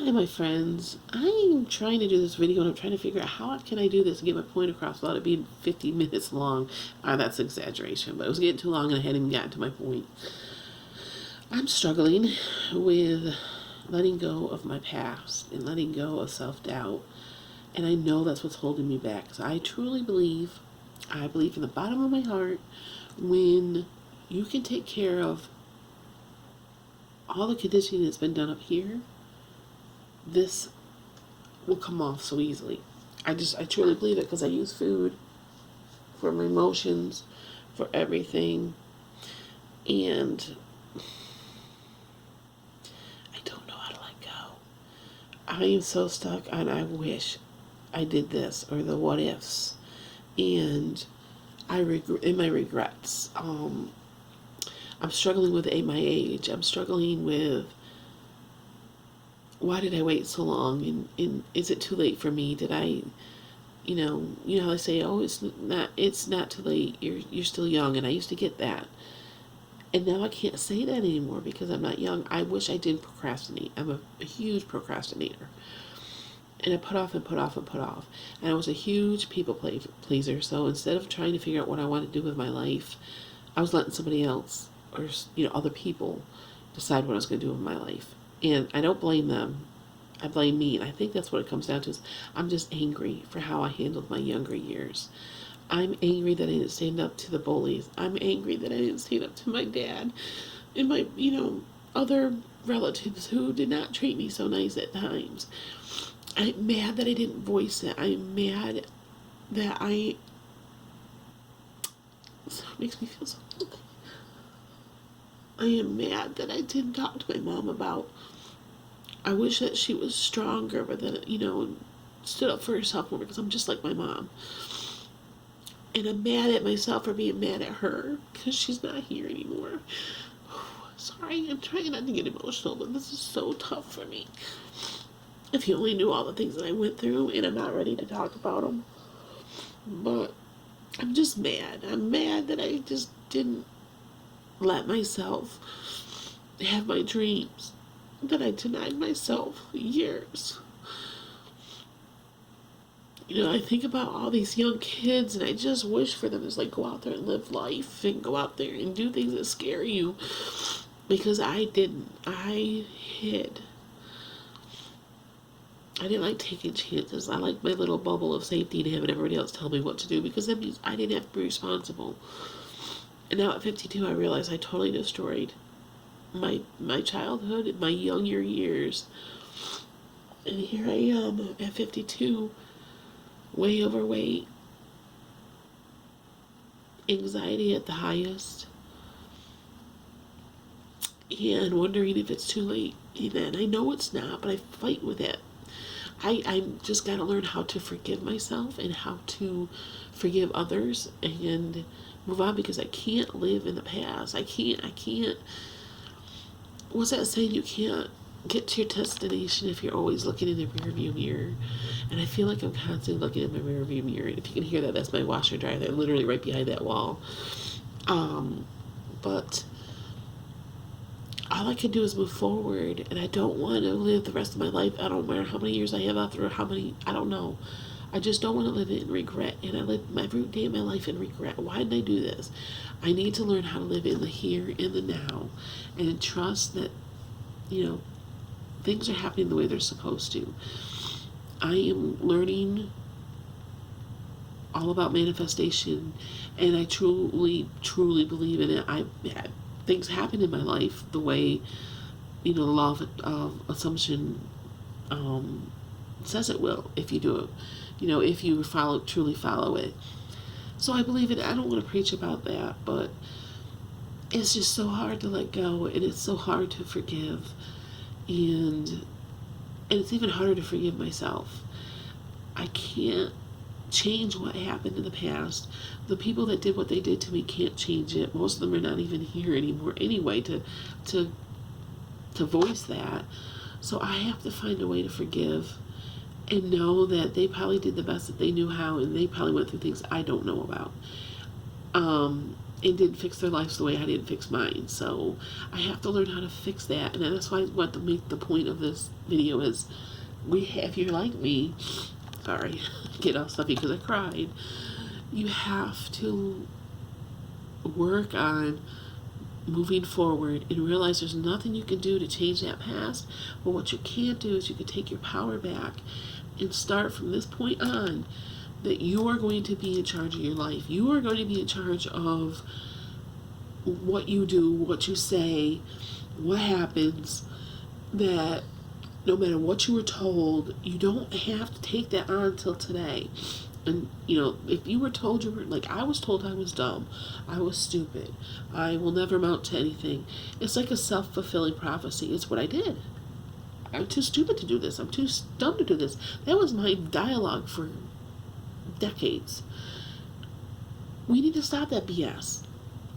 Hi, my friends. I'm trying to do this video and I'm trying to figure out how can I do this and get my point across without it being 50 minutes long. That's exaggeration, but it was getting too long and I hadn't even gotten to my point. I'm struggling with letting go of my past and letting go of self-doubt. And I know that's what's holding me back. So I truly believe, I believe in the bottom of my heart, when you can take care of all the conditioning that's been done up here, this will come off so easily. I truly believe it because I use food for my emotions, for everything, and I don't know how to let go. I am so stuck on I wish I did this or the what ifs, and I regret in my regrets. I'm struggling with my age. I'm struggling with why did I wait so long, and is it too late for me? Did I, how they say, oh, it's not too late. You're still young, and I used to get that, and now I can't say that anymore because I'm not young. I wish I didn't procrastinate. I'm a huge procrastinator, and I put off and put off and put off, and I was a huge people pleaser. So instead of trying to figure out what I wanted to do with my life, I was letting somebody else or other people decide what I was going to do with my life. And I don't blame them. I blame me. And I think that's what it comes down to is I'm just angry for how I handled my younger years. I'm angry that I didn't stand up to the bullies. I'm angry that I didn't stand up to my dad and my, other relatives who did not treat me so nice at times. I'm mad that I didn't voice it. I'm mad that it makes me feel so guilty. I am mad that I didn't talk to my mom about. I wish that she was stronger, but then, stood up for herself more because I'm just like my mom. And I'm mad at myself for being mad at her because she's not here anymore. Sorry, I'm trying not to get emotional, but this is so tough for me. If you only knew all the things that I went through, and I'm not ready to talk about them. But I'm just mad. I'm mad that I just didn't let myself have my dreams, that I denied myself years. I think about all these young kids and I just wish for them to go out there and live life and go out there and do things that scare you, because I didn't. I hid. I didn't like taking chances. I like my little bubble of safety and having everybody else tell me what to do, because that means I didn't have to be responsible. And now at 52, I realize I totally destroyed my childhood and my younger years. And here I am at 52, way overweight, anxiety at the highest, and wondering if it's too late. And I know it's not, but I fight with it. I just got to learn how to forgive myself and how to forgive others and move on, because I can't live in the past. I can't. What's that saying? You can't get to your destination if you're always looking in the rearview mirror. And I feel like I'm constantly looking in my rearview mirror. And if you can hear that, that's my washer dryer. They're literally right behind that wall. But all I can do is move forward, and I don't want to live the rest of my life. I don't matter how many years I have after, how many, I don't know. I just don't want to live in regret, and I live every day of my life in regret. Why did I do this? I need to learn how to live in the here, in the now, and trust that, things are happening the way they're supposed to. I am learning all about manifestation, and I truly, truly believe in it. I've had things happen in my life the way, the law of assumption says it will, if you do it, if you truly follow it. So I believe it. I don't want to preach about that, but it's just so hard to let go, and it's so hard to forgive, and it's even harder to forgive myself. I can't change what happened in the past. The people that did what they did to me can't change it. Most of them are not even here anymore anyway to voice that. So I have to find a way to forgive and know that they probably did the best that they knew how, and they probably went through things I don't know about. and didn't fix their lives the way I didn't fix mine. So I have to learn how to fix that. And that's why I want to make the point of this video is if you're like me, sorry, get all stuffy because I cried, you have to work on moving forward and realize there's nothing you can do to change that past. But what you can do is you can take your power back and start from this point on that you are going to be in charge of your life. You are going to be in charge of what you do, what you say, what happens, that no matter what you were told, you don't have to take that on until today. And, if you were told you were, like I was told I was dumb, I was stupid, I will never amount to anything. It's like a self-fulfilling prophecy. It's what I did. I'm too stupid to do this. I'm too dumb to do this. That was my dialogue for decades. We need to stop that BS.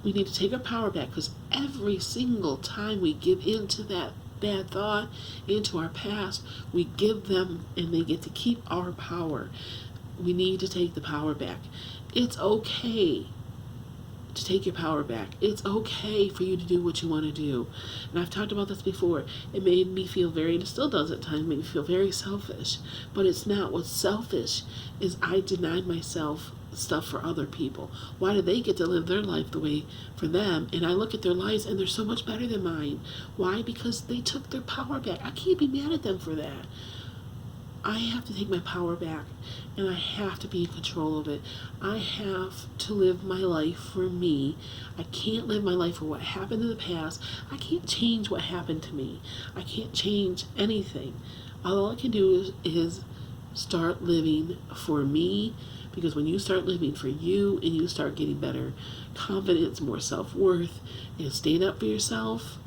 We need to take our power back, because every single time we give in to that bad thought, into our past, we give them and they get to keep our power. We need to take the power back. It's okay to take your power back. It's okay for you to do what you want to do. And I've talked about this before. It made me feel and it still does at times, make me feel very selfish. But it's not. What's selfish is I denied myself stuff for other people. Why do they get to live their life the way for them? And I look at their lives and they're so much better than mine. Why? Because they took their power back. I can't be mad at them for that. I have to take my power back, and I have to be in control of it. I have to live my life for me. I can't live my life for what happened in the past. I can't change what happened to me. I can't change anything. All I can do is start living for me, because when you start living for you and you start getting better confidence, more self-worth, and stand up for yourself,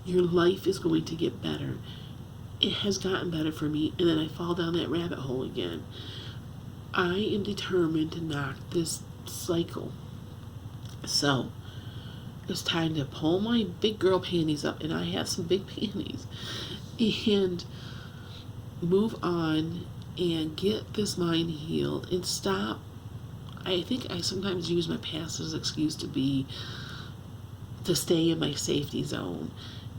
your life is going to get better. It has gotten better for me, and then I fall down that rabbit hole again. I am determined to knock this cycle. So it's time to pull my big girl panties up, and I have some big panties, and move on and get this mind healed and stop. I think I sometimes use my past as an excuse to stay in my safety zone.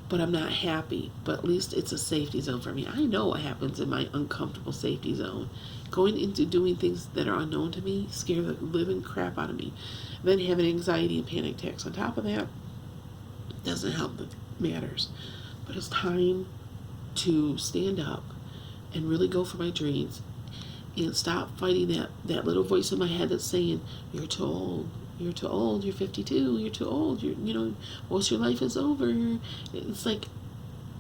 But I'm not happy. But at least it's a safety zone for me. I know what happens in my uncomfortable safety zone. Going into doing things that are unknown to me scare the living crap out of me. Then having anxiety and panic attacks on top of that doesn't help the matters. But it's time to stand up and really go for my dreams and stop fighting that little voice in my head that's saying, you're too old. You're too old, you're 52, you're too old, most of your life is over. It's like,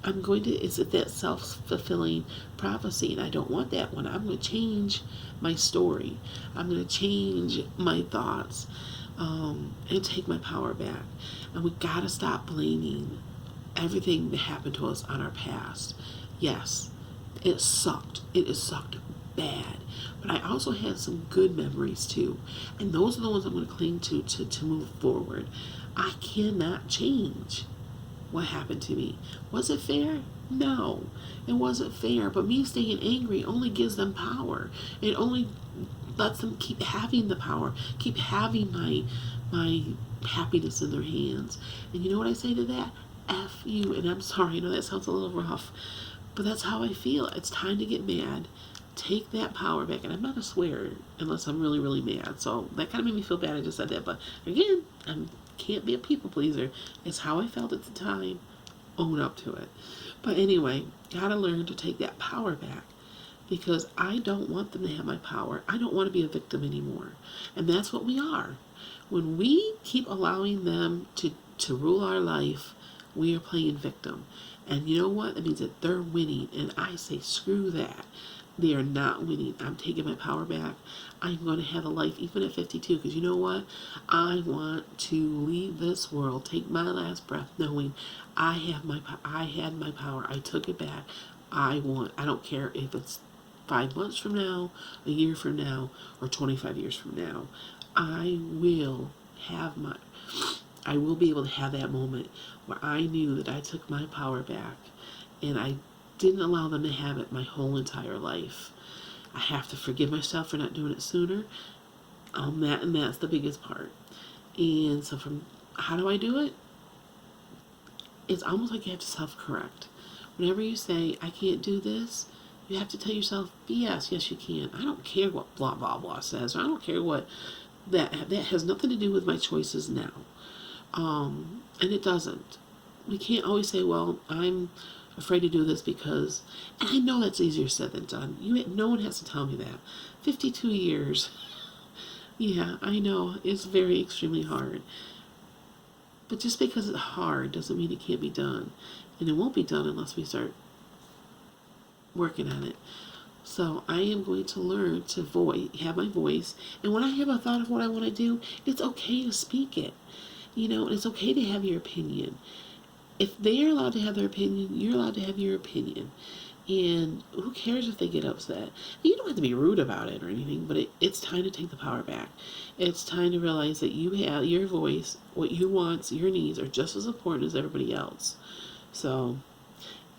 it's that self-fulfilling prophecy, and I don't want that one. I'm going to change my story. I'm going to change my thoughts, and take my power back. And we got to stop blaming everything that happened to us on our past. Yes, it sucked. It has sucked bad. But I also had some good memories too. And those are the ones I'm going to cling to move forward. I cannot change what happened to me. Was it fair? No, it wasn't fair. But me staying angry only gives them power. It only lets them keep having the power, keep having my happiness in their hands. And you know what I say to that? F you. And I'm sorry, I know that sounds a little rough, but that's how I feel. It's time to get mad. Take that power back. And I'm not a swearer unless I'm really, really mad. So that kind of made me feel bad I just said that. But again, I can't be a people pleaser. It's how I felt at the time. Own up to it. But anyway, gotta learn to take that power back, because I don't want them to have my power. I don't want to be a victim anymore. And that's what we are. When we keep allowing them to rule our life, we are playing victim. And you know what? That means that they're winning. And I say, screw that. They are not winning. I'm taking my power back. I'm going to have a life even at 52, because you know what? I want to leave this world, take my last breath, knowing I had my power. I took it back. I don't care if it's 5 months from now, a year from now, or 25 years from now. I will be able to have that moment where I knew that I took my power back, and I didn't allow them to have it my whole entire life. I have to forgive myself for not doing it sooner. And that's the biggest part. And so from how do I do it? It's almost like you have to self-correct. Whenever you say, I can't do this, you have to tell yourself, BS, yes you can. I don't care what blah blah blah says. I don't care what that has nothing to do with my choices now. And it doesn't. We can't always say, well, I'm afraid to do this because, and I know that's easier said than done. No one has to tell me that. 52 years. Yeah, I know. It's very extremely hard. But just because it's hard doesn't mean it can't be done. And it won't be done unless we start working on it. So I am going to learn to have my voice. And when I have a thought of what I want to do, it's okay to speak it. And it's okay to have your opinion. If they're allowed to have their opinion, you're allowed to have your opinion. And who cares if they get upset? You don't have to be rude about it or anything, but it's time to take the power back. It's time to realize that you have your voice, what you want, your needs are just as important as everybody else. So,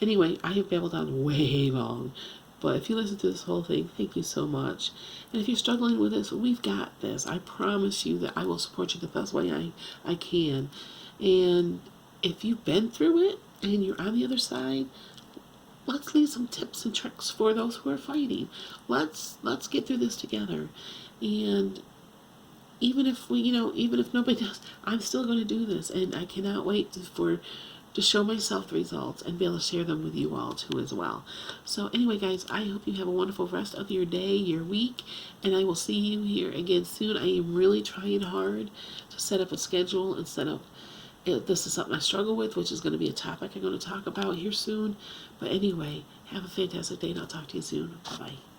anyway, I have babbled on way long. But if you listen to this whole thing, thank you so much. And if you're struggling with this, we've got this. I promise you that I will support you the best way I can. And if you've been through it and you're on the other side, let's leave some tips and tricks for those who are fighting. Let's get through this together. And even if even if nobody does, I'm still going to do this, and I cannot wait to show myself the results and be able to share them with you all too as well. So anyway, guys, I hope you have a wonderful rest of your day, your week, and I will see you here again soon. I am really trying hard to set up a schedule and set up. This is something I struggle with, which is going to be a topic I'm going to talk about here soon. But anyway, have a fantastic day, and I'll talk to you soon. Bye-bye.